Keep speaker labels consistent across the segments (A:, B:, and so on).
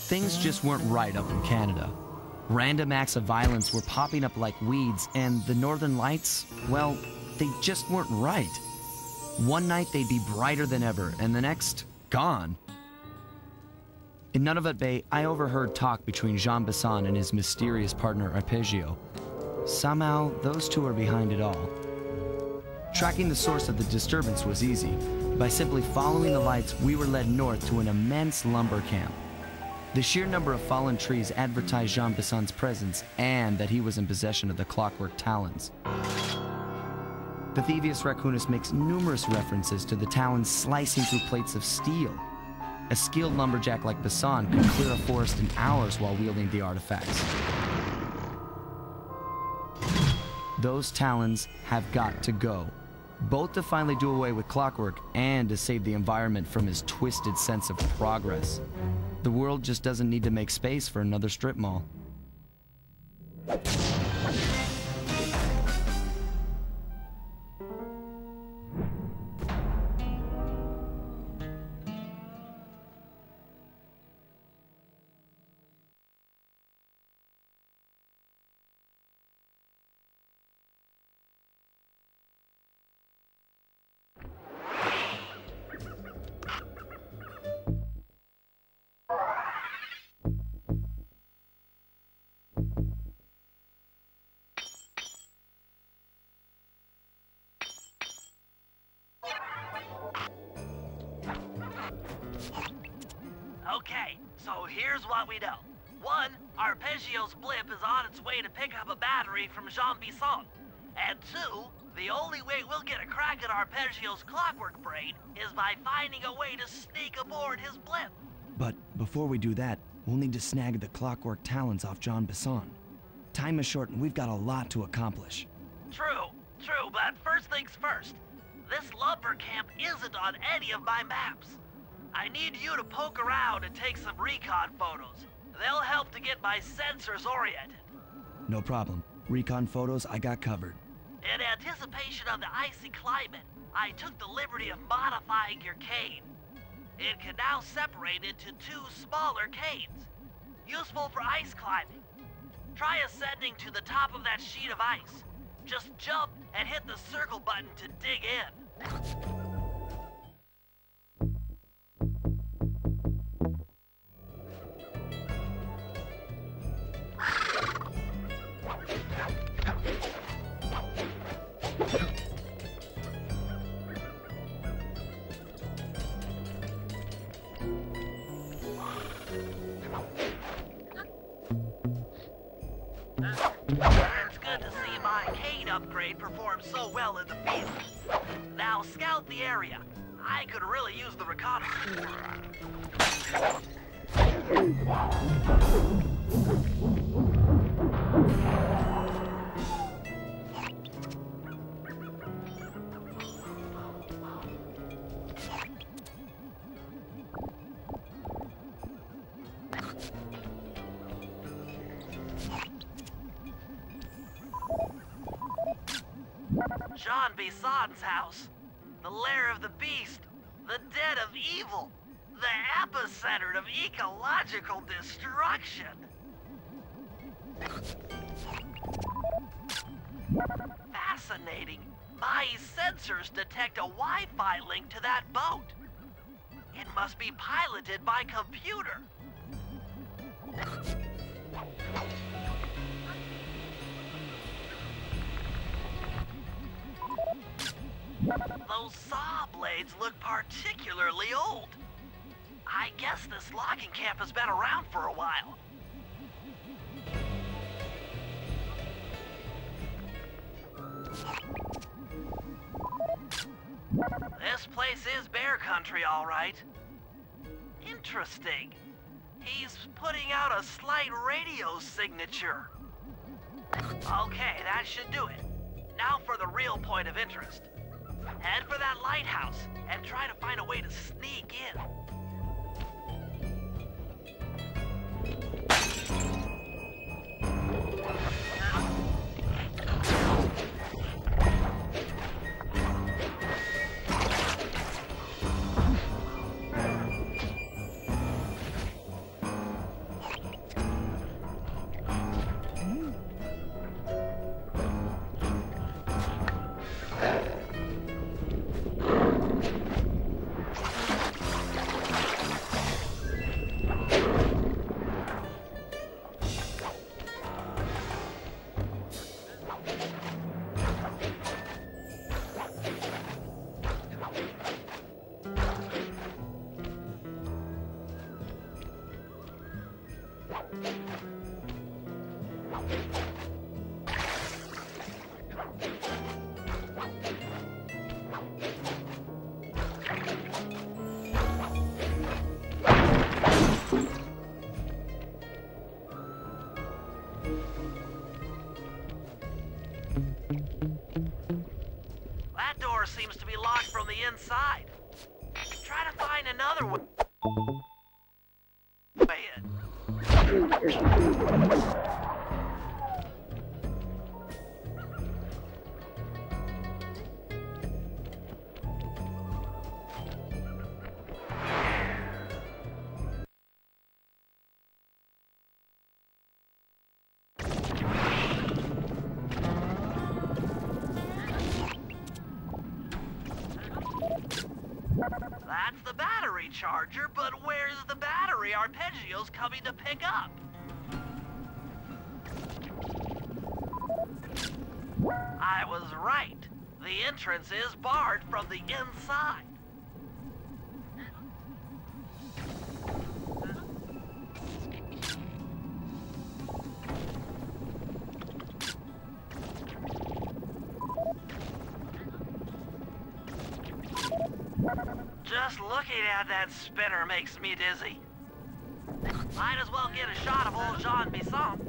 A: Things just weren't right up in Canada. Random acts of violence were popping up like weeds, and the Northern Lights, well, they just weren't right. One night they'd be brighter than ever, and the next, gone. In Nunavut Bay, I overheard talk between Jean Bisson and his mysterious partner Arpeggio. Somehow, those two are behind it all. Tracking the source of the disturbance was easy. By simply following the lights, we were led north to an immense lumber camp. The sheer number of fallen trees advertised Jean Bisson's presence and that he was in possession of the clockwork talons. The thievius raccoonus makes numerous references to the talons slicing through plates of steel. A skilled lumberjack like Bisson could clear a forest in hours while wielding the artifacts. Those talons have got to go, both to finally do away with clockwork and to save the environment from his twisted sense of progress. The world just doesn't need to make space for another strip mall.
B: Okay, so here's what we know. One, Arpeggio's blip is on its way to pick up a battery from Jean Bisson. And two, the only way we'll get a crack at Arpeggio's clockwork brain is by finding a way to sneak aboard his blip.
A: But before we do that, we'll need to snag the clockwork talons off Jean Bisson. Time is short and we've got a lot to accomplish.
B: True, but first things first. This lumber camp isn't on any of my maps. I need you to poke around and take some recon photos. They'll help to get my sensors oriented.
A: No problem. Recon photos I got covered.
B: In anticipation of the icy climate, I took the liberty of modifying your cane. It can now separate into two smaller canes, useful for ice climbing. Try ascending to the top of that sheet of ice. Just jump and hit the circle button to dig in. It's good to see my cane upgrade perform so well in the field. Now scout the area. I could really use the reconnaissance. Jean Bisson's house. The lair of the beast. The den of evil. The epicenter of ecological destruction. Fascinating. My sensors detect a Wi-Fi link to that boat. It must be piloted by computer. Those saw blades look particularly old. I guess this logging camp has been around for a while. This place is bear country, all right. Interesting. He's putting out a slight radio signature. Okay, that should do it. Now for the real point of interest. Head for that lighthouse and try to find a way to sneak in. That door seems to be locked from the inside. Try to find another way in. That's the battery charger, but where's the battery Arpeggio's coming to pick up? I was right. The entrance is barred from the inside. Just looking at that spinner makes me dizzy. Might as well get a shot of old Jean Bisson.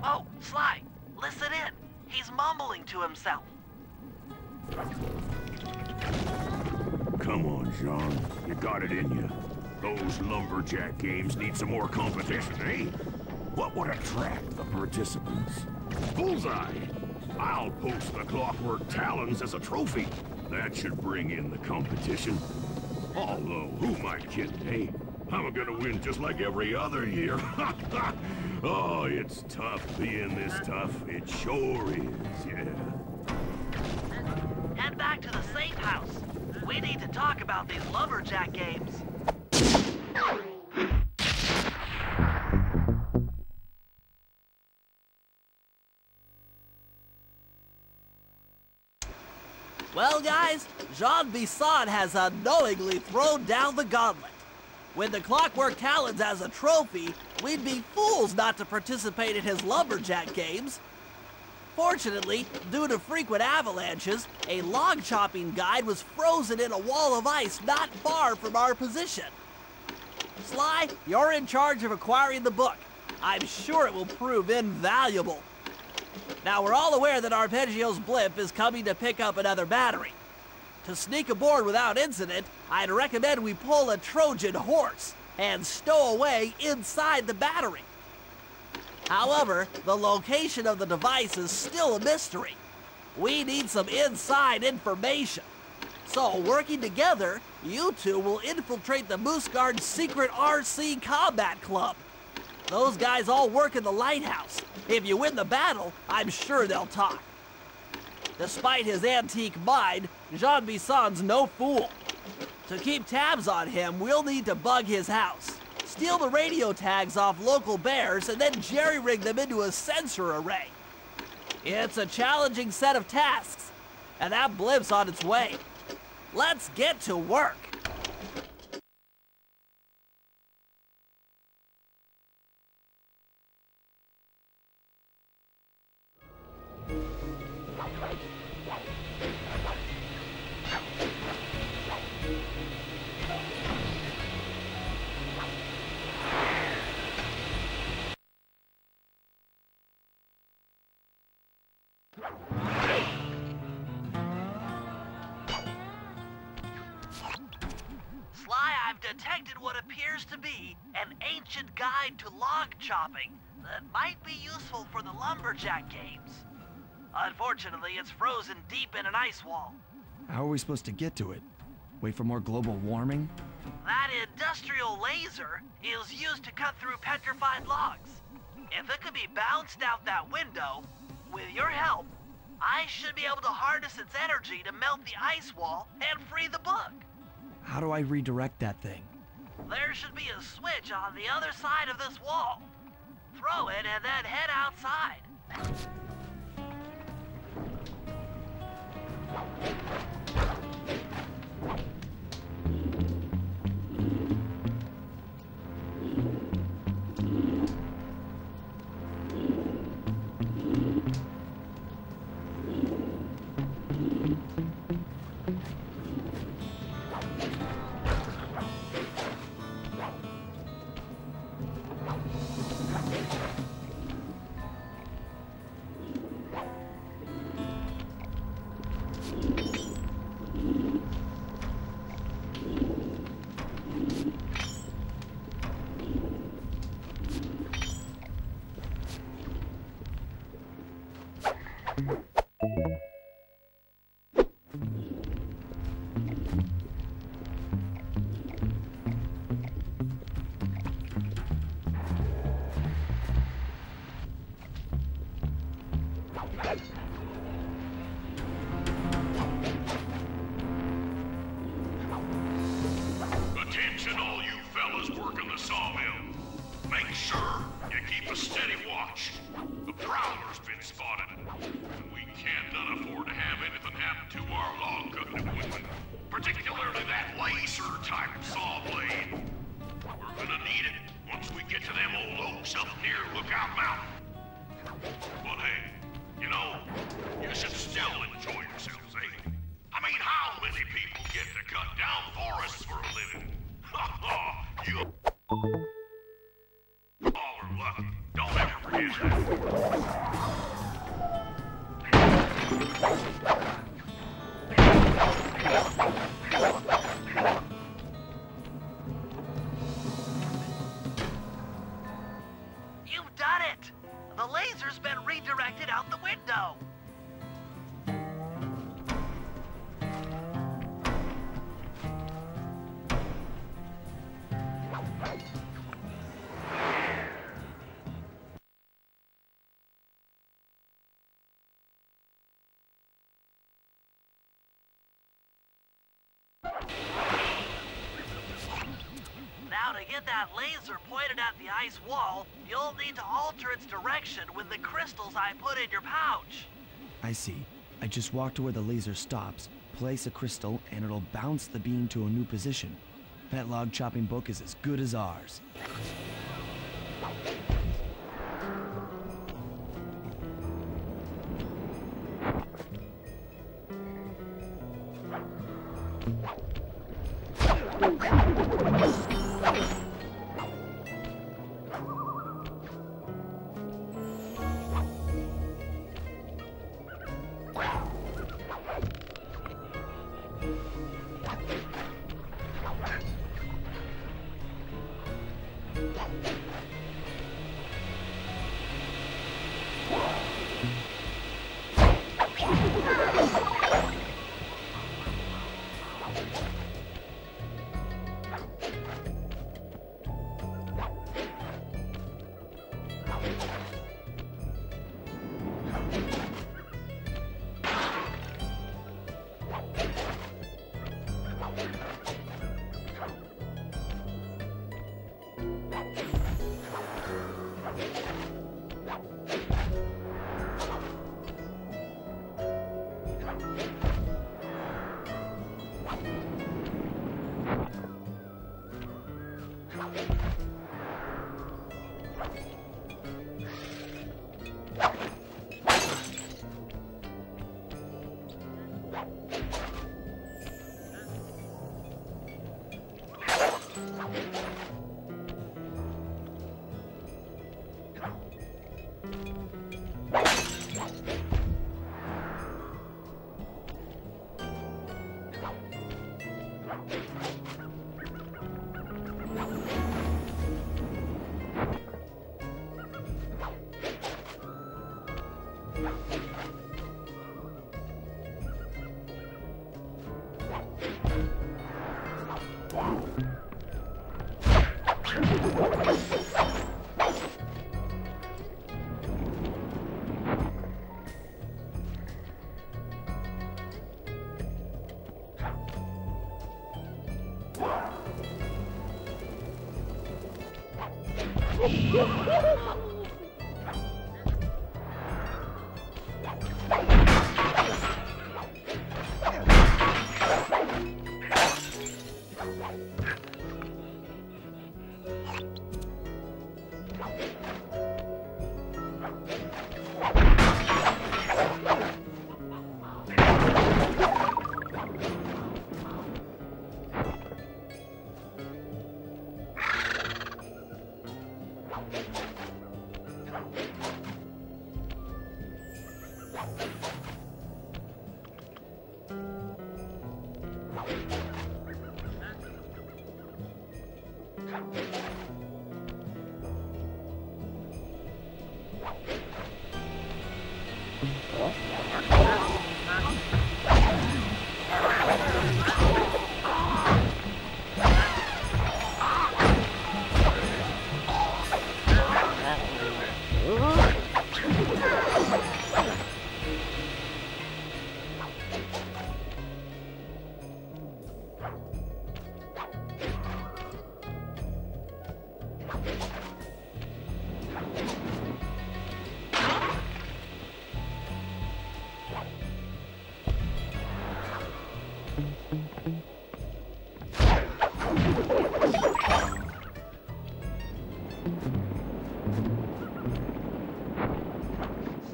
B: Oh, Sly, listen in. He's mumbling to himself.
C: Come on, Jean. You got it in you. Those lumberjack games need some more competition, eh? What would attract the participants? Bullseye! I'll post the clockwork talons as a trophy. That should bring in the competition. Although, who am I kidding, eh? I'm gonna win just like every other year. Oh, it's tough being this tough. It sure is, yeah.
B: Head back to the safe house. We need to talk about these lumberjack games. Well, guys, Jean Bisson has unknowingly thrown down the gauntlet. With the clockwork talons as a trophy, we'd be fools not to participate in his lumberjack games. Fortunately, due to frequent avalanches, a log chopping guide was frozen in a wall of ice not far from our position. Sly, you're in charge of acquiring the book. I'm sure it will prove invaluable. Now, we're all aware that Arpeggio's blimp is coming to pick up another battery. To sneak aboard without incident, I'd recommend we pull a Trojan horse and stow away inside the battery. However, the location of the device is still a mystery. We need some inside information. So, working together, you two will infiltrate the Moose Guard's secret RC combat club. Those guys all work in the lighthouse. If you win the battle, I'm sure they'll talk. Despite his antique mind, Jean Bisson's no fool. To keep tabs on him, we'll need to bug his house, steal the radio tags off local bears, and then jerry-rig them into a sensor array. It's a challenging set of tasks, and that blimp's on its way. Let's get to work. I've detected what appears to be an ancient guide to log chopping that might be useful for the lumberjack games. Unfortunately, it's frozen deep in an ice wall.
A: How are we supposed to get to it? Wait for more global warming?
B: That industrial laser is used to cut through petrified logs. If it could be bounced out that window, with your help, I should be able to harness its energy to melt the ice wall and free the book.
A: How do I redirect that thing?
B: There should be a switch on the other side of this wall. Throw it and then head outside.
C: You... All or luck. Don't ever forget that.
B: You've done it! The laser's been redirected out the window! Now to get that laser pointed at the ice wall, you'll need to alter its direction with the crystals I put in your pouch.
A: I see. I just walk to where the laser stops, place a crystal, and it'll bounce the beam to a new position. That log chopping book is as good as ours.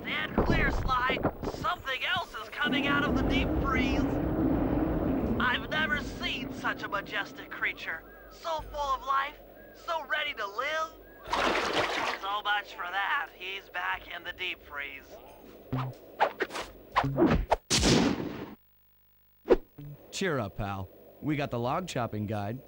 B: Stand clear, Sly. Something else is coming out of the deep freeze. I've never seen such a majestic creature. So full of life, so ready to live. So much for that. He's back in the deep freeze.
A: Cheer up, pal. We got the log chopping guide.